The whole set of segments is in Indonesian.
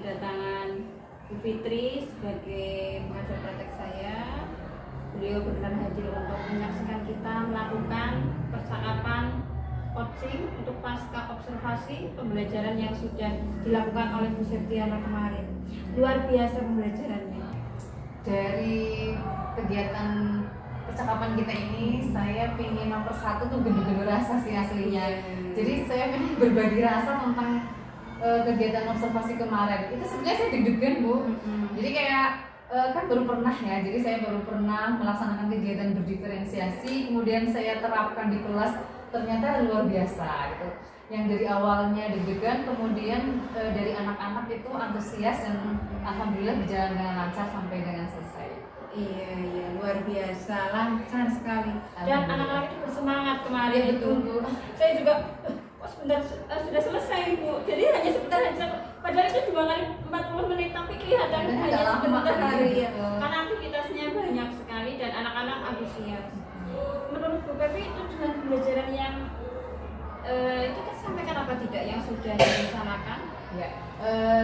kedatangan Bu Fitri sebagai pengajar praktek saya. Beliau berkenan hadir untuk menyaksikan kita melakukan percakapan coaching untuk pasca observasi pembelajaran yang sudah dilakukan oleh Bu Septiana kemarin. Luar biasa pembelajarannya. Dari kegiatan percakapan kita ini, saya ingin nomor satu tuh bener-bener rasa sih aslinya. Jadi saya ingin berbagi rasa tentang kegiatan observasi kemarin. Itu sebenarnya saya deg-degan, Bu. Jadi kayak kan baru pernah ya. Jadi saya baru pernah melaksanakan kegiatan berdiferensiasi, kemudian saya terapkan di kelas, ternyata luar biasa gitu. Yang dari awalnya deg-degan, kemudian dari anak-anak itu antusias dan alhamdulillah berjalan dengan lancar sampai dengan selesai. Iya, luar biasa, lancar sekali. Dan anak-anak itu bersemangat kemarin Ya, itu. Bu. Saya juga kok sebentar sudah selesai, Bu. Jadi hanya sebentar saja. Padahal itu 2 kali 40 menit, tapi kelihatan hanya sebentar hari ya. Karena aktivitasnya banyak sekali dan anak-anak antusias. Menurut Bu Pepi, tujuan pembelajaran yang itu tersampaikan apa tidak yang sudah direncanakan? Ya,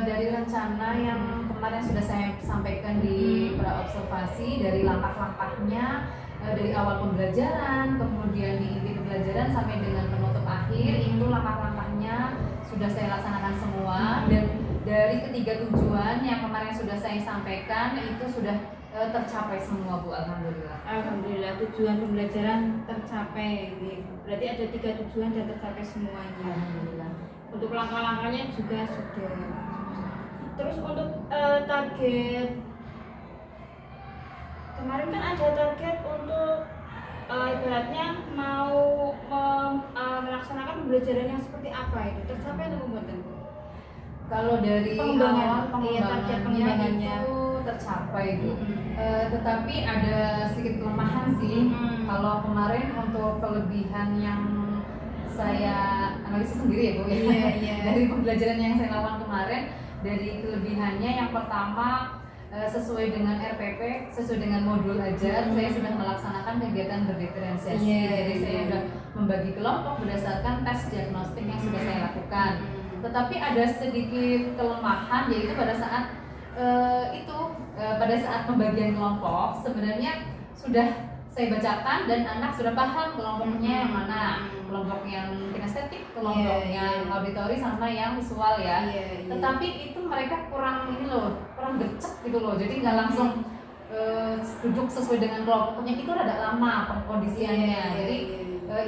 dari rencana yang kemarin sudah saya sampaikan di pra-observasi, dari langkah-langkahnya, dari awal pembelajaran, kemudian di inti pembelajaran sampai dengan penutup akhir, itu langkah-langkahnya sudah saya laksanakan semua. Dan dari ketiga tujuan yang kemarin sudah saya sampaikan itu sudah tercapai semua, Bu, alhamdulillah. Alhamdulillah, tujuan pembelajaran tercapai. Berarti ada 3 tujuan dan tercapai semuanya. Alhamdulillah. Untuk langkah-langkahnya juga sudah. Terus untuk target kemarin kan ada target untuk ibaratnya mau melaksanakan pembelajaran yang seperti apa itu tercapai atau bukan? Kalau dari awal pengembangannya itu tercapai, Bu. Tetapi ada sedikit kelemahan sih. Kalau kemarin untuk kelebihan yang saya analisis sendiri ya, Bu. Dari pembelajaran yang saya lakukan kemarin, dari kelebihannya yang pertama sesuai dengan RPP, sesuai dengan modul ajar, saya sudah melaksanakan kegiatan berdiferensiasi. Jadi saya sudah membagi kelompok berdasarkan tes diagnostik yang sudah saya lakukan. Tetapi ada sedikit kelemahan, yaitu pada saat pada saat pembagian kelompok sebenarnya sudah saya bacakan dan anak sudah paham kelompoknya yang mana, kelompok yang kinestetik, kelompok yang auditori sama yang visual ya. Tetapi itu mereka kurang kurang gercep gitu loh. Jadi nggak langsung duduk sesuai dengan kelompoknya, itu rada lama pengkondisiannya. Jadi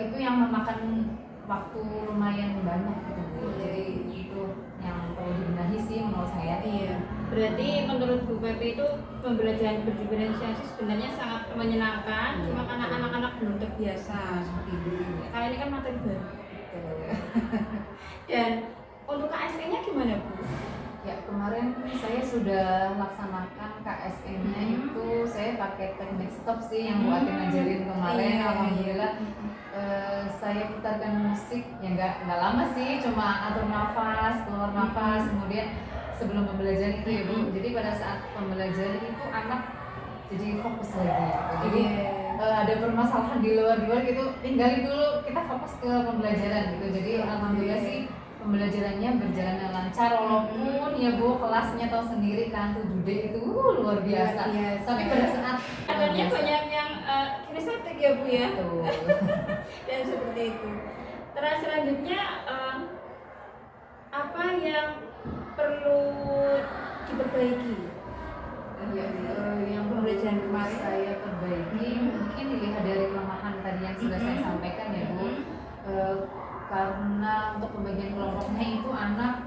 itu yang memakan waktu lumayan banyak gitu, Bu. Jadi itu yang perlu dibenahi sih menurut saya. Berarti menurut Bu Pepi itu pembelajaran berdiferensiasi sebenarnya sangat menyenangkan, cuma karena anak-anak belum terbiasa seperti itu. Karena ini kan materi baru. Dan untuk KSE-nya gimana, Bu? Ya, kemarin saya sudah laksanakan KSE-nya itu saya pakai teknik stop sih yang Bu Atin ngajarin kemarin. Alhamdulillah saya putarkan musik ya nggak lama sih, cuma atur nafas, keluar nafas, kemudian sebelum pembelajaran itu ya, Bu. Jadi pada saat pembelajaran itu anak jadi fokus lagi. Jadi ada permasalahan di luar gitu, tinggalin dulu, kita fokus ke pembelajaran gitu. Jadi alhamdulillah sih pembelajarannya berjalan dengan lancar, walaupun ya, Bu, kelasnya tahu sendiri kan 7D itu luar biasa. Tapi pada saat katanya banyak yang kinestetik ya, Bu ya. Dan seperti itu. Terus selanjutnya apa yang perlu diperbaiki? Yang pembelajaran kemarin saya perbaiki mungkin dilihat dari kelemahan tadi yang sudah saya sampaikan ya, Bu. Karena untuk pembagian kelompoknya itu anak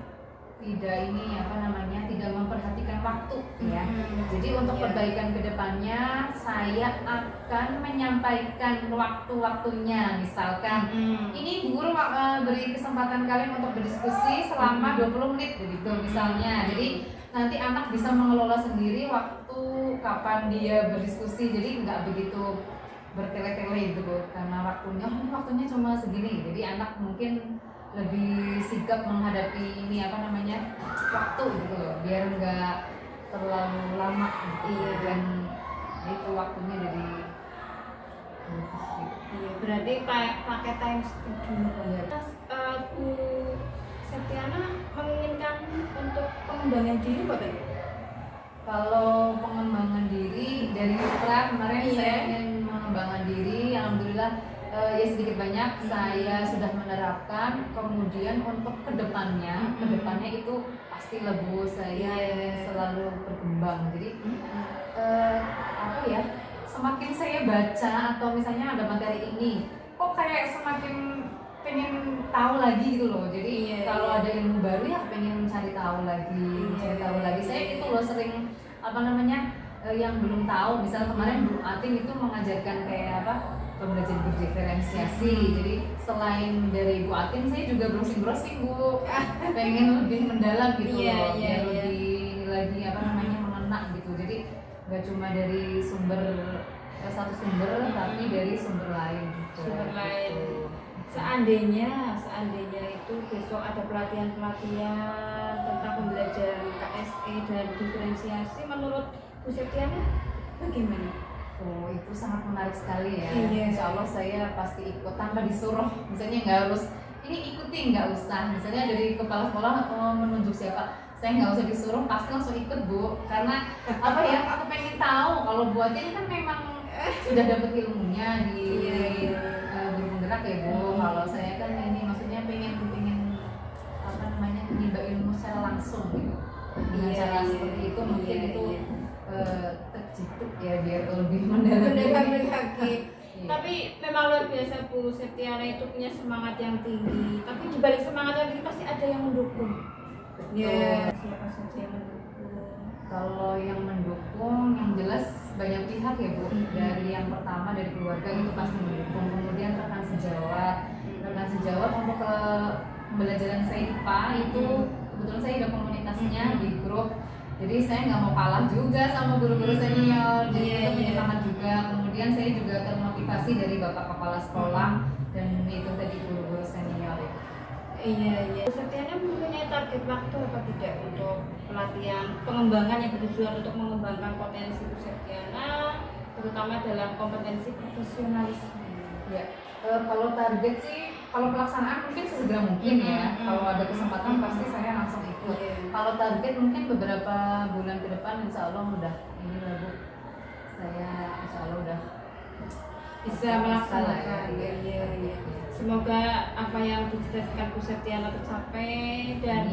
tidak memperhatikan waktu ya. Jadi untuk perbaikan kedepannya saya akan menyampaikan waktu-waktunya. Misalkan ini guru beri kesempatan kalian untuk berdiskusi selama 20 menit begitu misalnya. Jadi nanti anak bisa mengelola sendiri waktu kapan dia berdiskusi. Jadi nggak begitu bertele-tele gitu, karena waktunya cuma segini. Jadi anak mungkin lebih sigap menghadapi waktu gitu loh, biar nggak terlalu lama gitu. Dan itu waktunya jadi berarti pakai time study dulu ya. Bu Septiana menginginkan untuk pengembangan diri Bapak? Kalau pengembangan diri dari Ikra kemarin Iya. saya ingin mengembangkan diri, alhamdulillah ya sedikit banyak saya sudah menerapkan. Kemudian untuk kedepannya itu pasti lebih saya ingin selalu berkembang. Jadi apa ya? Semakin saya baca atau misalnya ada materi ini, kok kayak semakin pengen tahu lagi gitu loh. Jadi kalau ada ilmu baru ya pengen mencari tahu lagi, Saya itu loh sering apa namanya yang belum tahu. Misal kemarin Bu Atin itu mengajarkan kayak apa pembelajaran berdiferensiasi. Jadi selain dari Bu Atin saya juga browsing Bu, pengen lebih mendalam gitu loh, biar lebih lagi apa namanya mengena gitu. Jadi nggak cuma dari satu sumber tapi dari sumber lain gitu. Sumber lain. Seandainya itu besok ada pelatihan tentang pembelajaran KSE dan diferensiasi, menurut Bu Septiana bagaimana? Oh, itu sangat menarik sekali ya. Iya. Insya Allah saya pasti ikut tanpa disuruh. Misalnya nggak harus ini ikuti, nggak usah. Misalnya dari kepala sekolah menunjuk siapa, saya nggak usah disuruh, pasti langsung ikut Bu. Karena apa ya? Aku pengen tahu. Kalau buat ini kan memang sudah dapat ilmunya di guru gerak ya Bu. Kalau saya kan ini maksudnya pengen apa namanya menimba ilmu secara langsung gitu. Dengan cara seperti itu mungkin itu terjituk ya biar lebih mendalam lagi. Tapi memang luar biasa Bu Septiana itu punya semangat yang tinggi. Tapi di balik semangat yang tinggi pasti ada yang mendukung. Ya, siapa saja yang mendukung? Kalau yang mendukung, yang jelas banyak pihak ya Bu. Dari yang pertama dari keluarga itu pasti mendukung. Kemudian rekan sejawat untuk pembelajaran saya IPA itu kebetulan saya ada komunikasinya di grup. Jadi saya nggak mau kalah juga sama guru-guru senior. Jadi itu penyemangat juga. Kemudian saya juga termotivasi dari bapak kepala sekolah dan itu tadi guru-guru senior. Iya. Bu Septiana mempunyai target waktu apa tidak untuk pelatihan pengembangan yang bertujuan untuk mengembangkan potensi Bu Septiana, terutama dalam kompetensi profesionalisme? Ya, kalau target sih, kalau pelaksanaan mungkin sesegera mungkin ya. Kalau ada kesempatan pasti saya langsung ikut. Kalau target mungkin beberapa bulan ke depan, insya Allah udah ini lah Bu. Saya insya Allah udah bisa melaksanakan. Iya. Semoga apa yang dicita-citakan Bu Septiana tercapai dan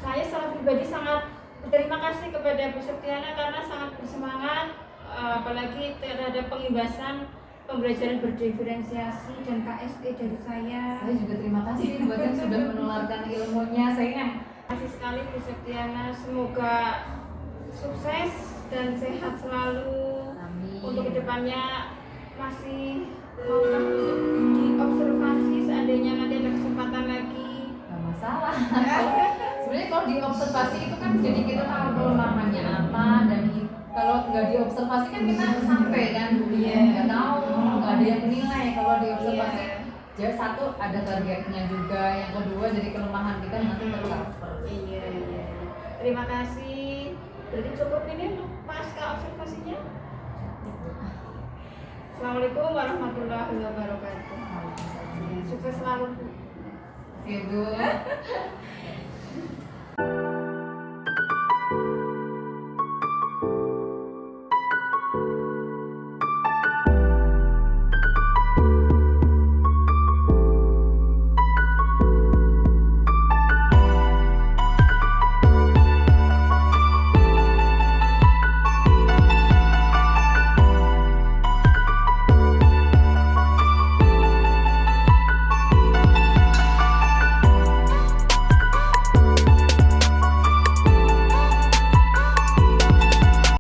saya secara pribadi sangat berterima kasih kepada Bu Septiana karena sangat bersemangat apalagi terhadap pengimbasan pembelajaran berdiferensiasi dan KSE dari saya. Saya juga terima kasih buat yang sudah menularkan ilmunya. Saya terima kasih sekali Bu Septiana. Semoga sukses dan sehat selalu. Amin. Untuk kedepannya masih maukah untuk diobservasi seandainya nanti ada kesempatan lagi? Gak masalah. Sebenarnya kalau diobservasi itu kan jadi kita tahu kelemahannya apa, dan kalau nggak diobservasi kan kita sampai kan nggak tahu, nggak ada yang menilai. Kalau diobservasi jadi satu ada targetnya juga, yang kedua jadi kelemahan kita nanti tercover. Iya. Terima kasih. Berarti cukup ini untuk pasca observasinya. Assalamualaikum warahmatullahi wabarakatuh. Sukses selalu Bu. Terima kasih Bu.